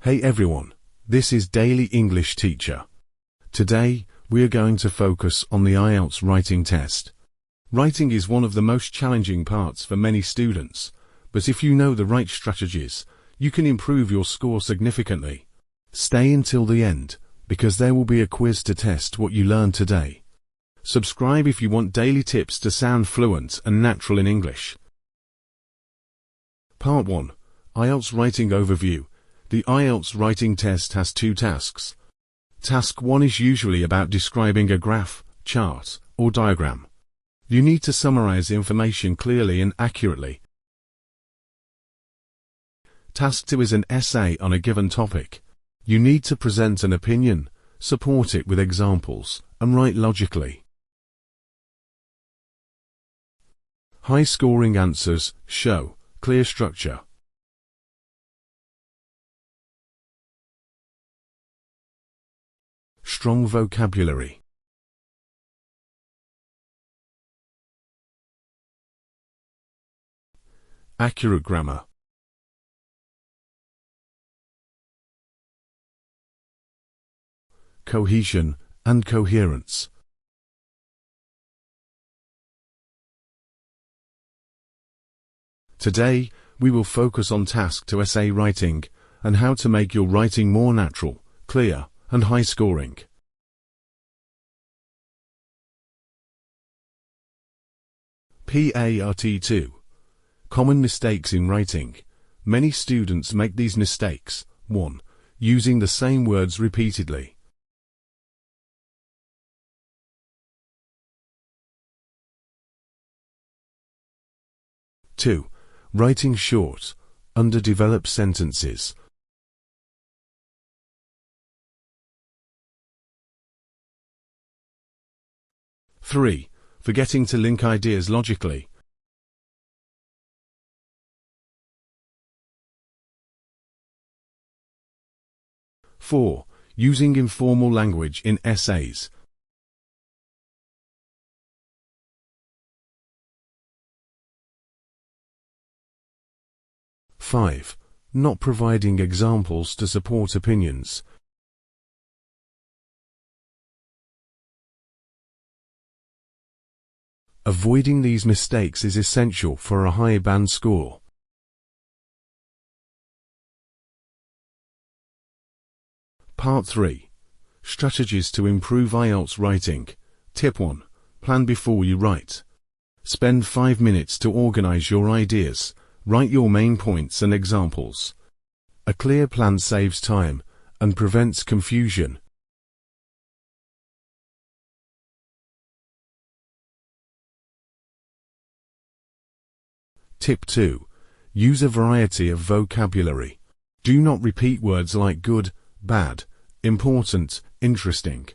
Hey everyone, this is Daily English Teacher. Today, we are going to focus on the Ielts writing test. Writing is one of the most challenging parts for many students, but if you know the right strategies, you can improve your score significantly. Stay until the end, because there will be a quiz to test what you learned today. Subscribe if you want daily tips to sound fluent and natural in English. Part 1. Ielts Writing Overview. The Ielts writing test has two tasks. Task 1 is usually about describing a graph, chart, or diagram. You need to summarize information clearly and accurately. Task 2 is an essay on a given topic. You need to present an opinion, support it with examples, and write logically. High-scoring answers show clear structure. Strong vocabulary. Accurate grammar. Cohesion and coherence. Today, we will focus on task 2 essay writing and how to make your writing more natural, clear, and high-scoring. Part 2. Common mistakes in writing. Many students make these mistakes. 1. Using the same words repeatedly. 2. Writing short, underdeveloped sentences. 3. Forgetting to link ideas logically. 4. Using informal language in essays. 5. Not providing examples to support opinions. Avoiding these mistakes is essential for a high band score. Part 3. Strategies to improve Ielts writing. Tip 1. Plan before you write. Spend 5 minutes to organize your ideas. Write your main points and examples. A clear plan saves time and prevents confusion. Tip 2. Use a variety of vocabulary. Do not repeat words like good, bad, important, interesting.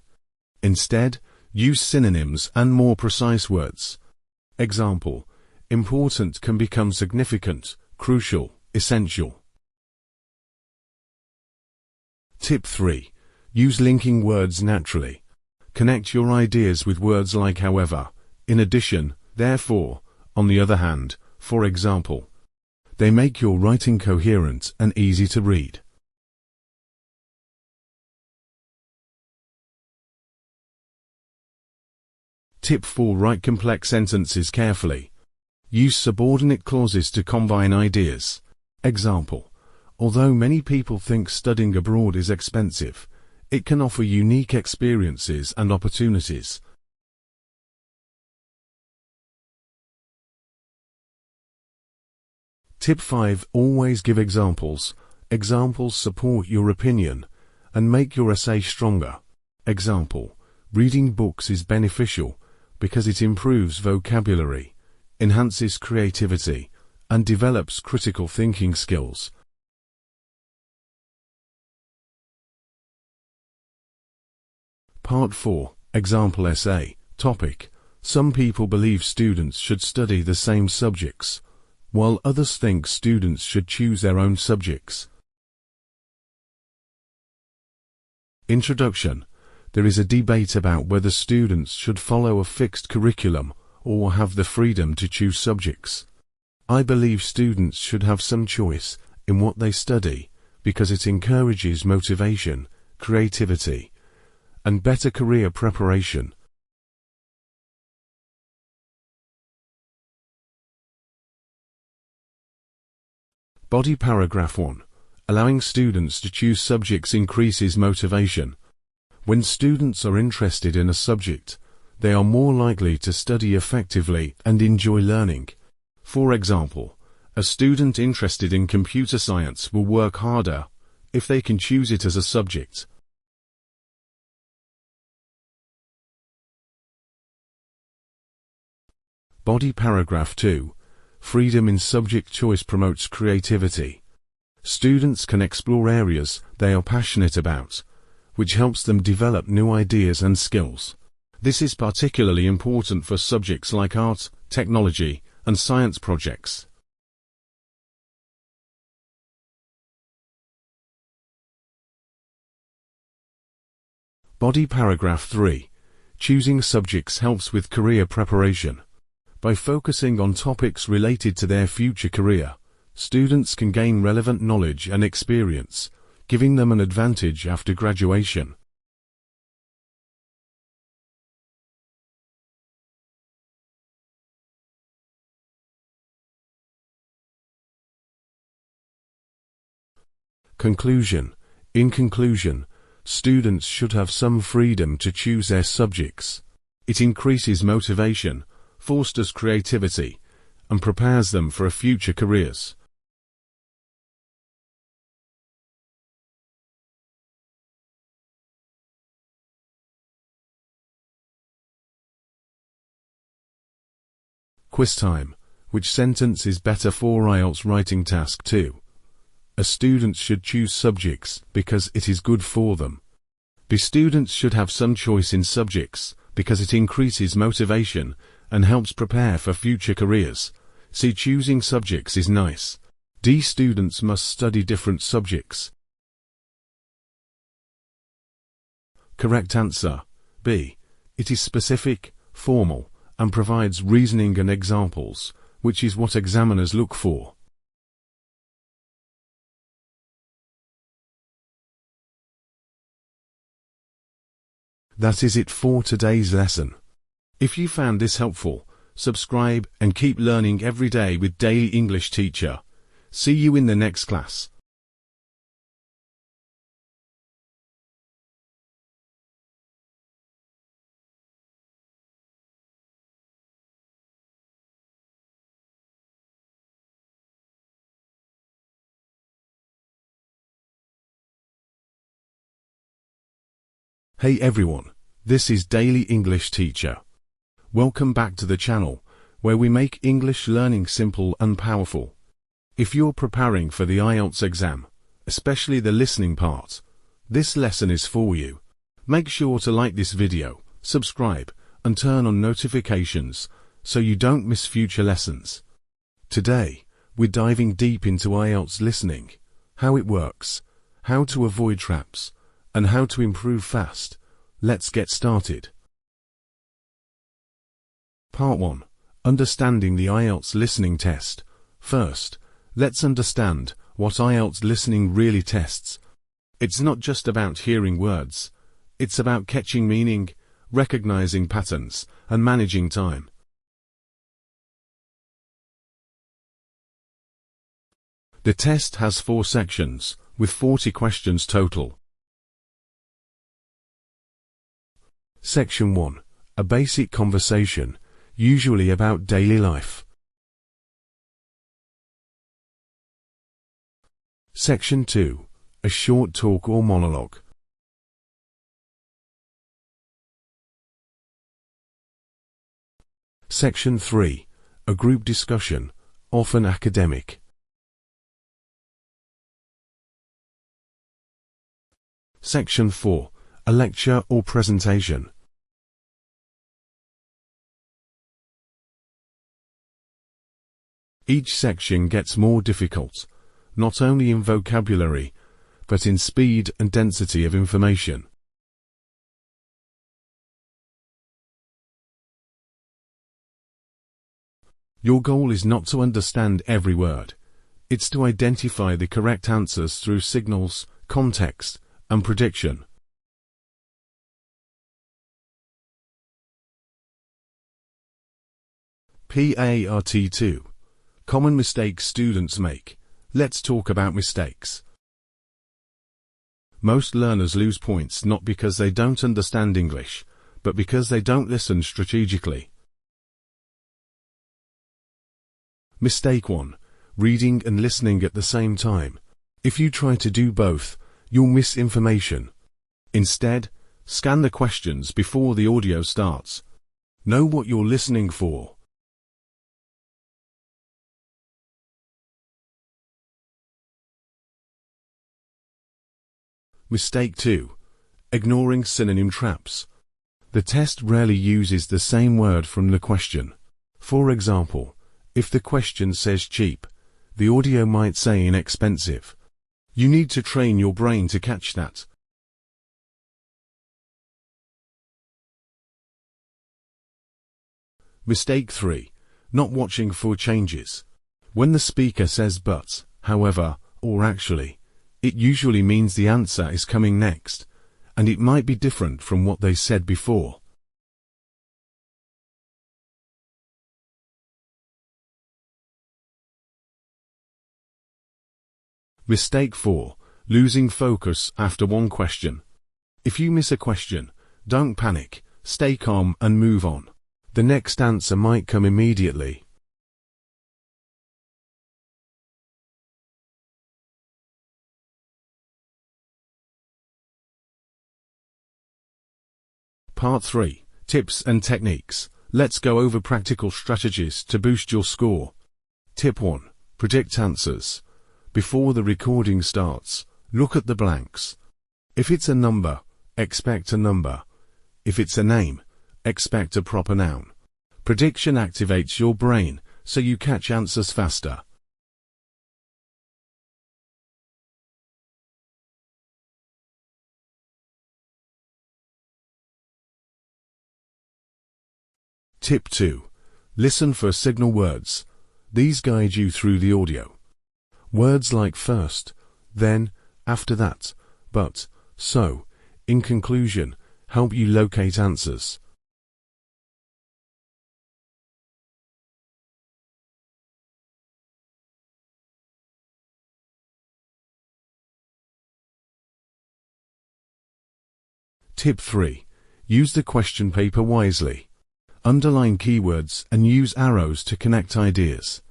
Instead, use synonyms and more precise words. Example: important can become significant, crucial, essential. Tip 3. Use linking words naturally. Connect your ideas with words like however, in addition, therefore, on the other hand, for example. They make your writing coherent and easy to read. Tip 4. Write complex sentences carefully. Use subordinate clauses to combine ideas. Example: although many people think studying abroad is expensive, it can offer unique experiences and opportunities. Tip 5. Always give examples. Examples support your opinion and make your essay stronger. Example: reading books is beneficial because it improves vocabulary, enhances creativity, and develops critical thinking skills. Part 4. Example essay. Topic: some people believe students should study the same subjects, while others think students should choose their own subjects. Introduction. There is a debate about whether students should follow a fixed curriculum or have the freedom to choose subjects. I believe students should have some choice in what they study because it encourages motivation, creativity, and better career preparation. Body paragraph 1. Allowing students to choose subjects increases motivation. When students are interested in a subject, they are more likely to study effectively and enjoy learning. For example, a student interested in computer science will work harder if they can choose it as a subject. Body paragraph 2. Freedom in subject choice promotes creativity. Students can explore areas they are passionate about, which helps them develop new ideas and skills. This is particularly important for subjects like art, technology, and science projects. Body paragraph 3. Choosing subjects helps with career preparation. By focusing on topics related to their future career, students can gain relevant knowledge and experience, giving them an advantage after graduation. Conclusion. In conclusion, students should have some freedom to choose their subjects. It increases motivation, fosters creativity, and prepares them for future careers. Quiz time. Which sentence is better for IELTS writing task 2? A student should choose subjects because it is good for them. B. Students should have some choice in subjects because it increases motivation and helps prepare for future careers. C. Choosing subjects is nice. D. Students must study different subjects. Correct answer. B. It is specific, formal, and provides reasoning and examples, which is what examiners look for. That is it for today's lesson. If you found this helpful, subscribe and keep learning every day with Daily English Teacher. See you in the next class. Hey everyone, this is Daily English Teacher. Welcome back to the channel, where we make English learning simple and powerful. If you're preparing for the IELTS exam, especially the listening part, this lesson is for you. Make sure to like this video, subscribe, and turn on notifications so you don't miss future lessons. Today, we're diving deep into IELTS listening, how it works, how to avoid traps, and how to improve fast. Let's get started. Part 1. Understanding the IELTS listening test. First, let's understand what IELTS listening really tests. It's not just about hearing words. It's about catching meaning, recognizing patterns, and managing time. The test has 4 sections, with 40 questions total. Section 1. A basic conversation, usually about daily life. Section 2. A short talk or monologue. Section 3. A group discussion, often academic. Section 4. A lecture or presentation. Each section gets more difficult, not only in vocabulary, but in speed and density of information. Your goal is not to understand every word. It's to identify the correct answers through signals, context, and prediction. Part 2. Common mistakes students make. Let's talk about mistakes. Most learners lose points not because they don't understand English, but because they don't listen strategically. Mistake 1. Reading and listening at the same time. If you try to do both, you'll miss information. Instead, scan the questions before the audio starts. Know what you're listening for. Mistake 2. Ignoring synonym traps. The test rarely uses the same word from the question. For example, if the question says cheap, the audio might say inexpensive. You need to train your brain to catch that. Mistake 3. Not watching for changes. When the speaker says but, however, or actually, it usually means the answer is coming next, and it might be different from what they said before. Mistake 4. Losing focus after one question. If you miss a question, don't panic, stay calm and move on. The next answer might come immediately. Part 3. Tips and techniques. Let's go over practical strategies to boost your score. Tip 1. Predict answers. Before the recording starts, look at the blanks. If it's a number, expect a number. If it's a name, expect a proper noun. Prediction activates your brain, so you catch answers faster. Tip 2. Listen for signal words. These guide you through the audio. Words like first, then, after that, but, so, in conclusion, help you locate answers. Tip 3. Use the question paper wisely. Underline keywords and use arrows to connect ideas.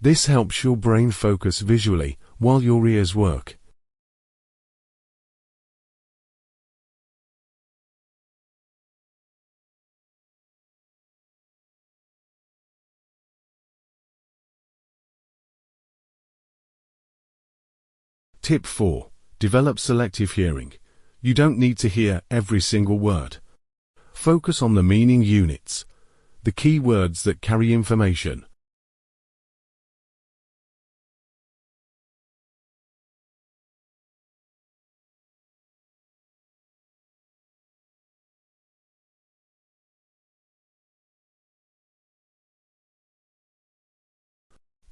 This helps your brain focus visually while your ears work. Tip 4. Develop selective hearing. You don't need to hear every single word. Focus on the meaning units, the key words that carry information.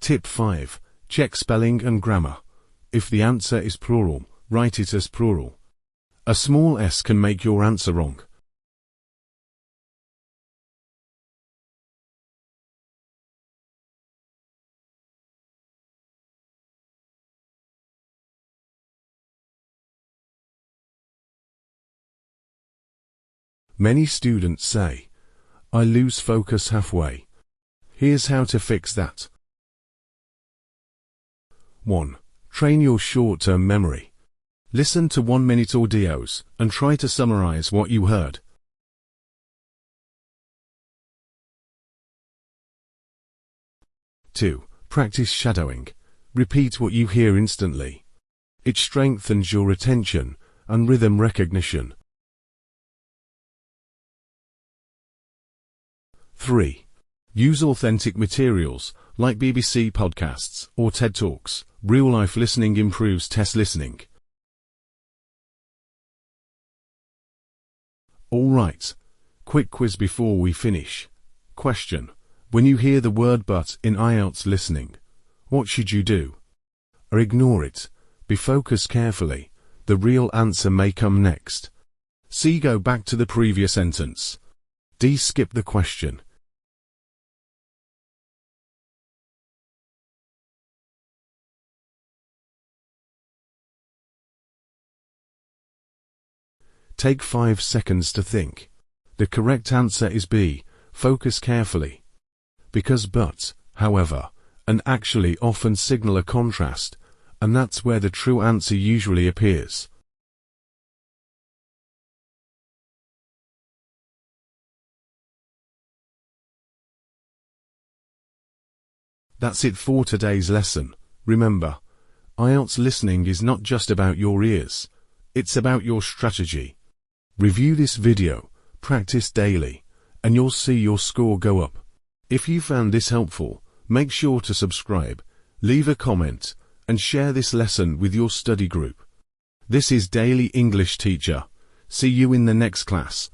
Tip 5. Check spelling and grammar. If the answer is plural, write it as plural. A small s can make your answer wrong. Many students say, "I lose focus halfway." Here's how to fix that. 1. Train your short-term memory. Listen to 1-minute audios and try to summarize what you heard. 2. Practice shadowing. Repeat what you hear instantly. It strengthens your attention and rhythm recognition. 3. Use authentic materials like BBC podcasts or TED Talks. Real-life listening improves test listening. All right. Quick quiz before we finish. Question. When you hear the word but in Ielts listening, what should you do? or ignore it. Be focused carefully. The real answer may come next. C. Go back to the previous sentence. D. Skip the question. Take 5 seconds to think. The correct answer is B. Focus carefully. Because but, however, and actually often signal a contrast, and that's where the true answer usually appears. That's it for today's lesson. Remember, IELTS listening is not just about your ears, it's about your strategy. Review this video, practice daily, and you'll see your score go up. If you found this helpful, make sure to subscribe, leave a comment, and share this lesson with your study group. This is Daily English Teacher. See you in the next class.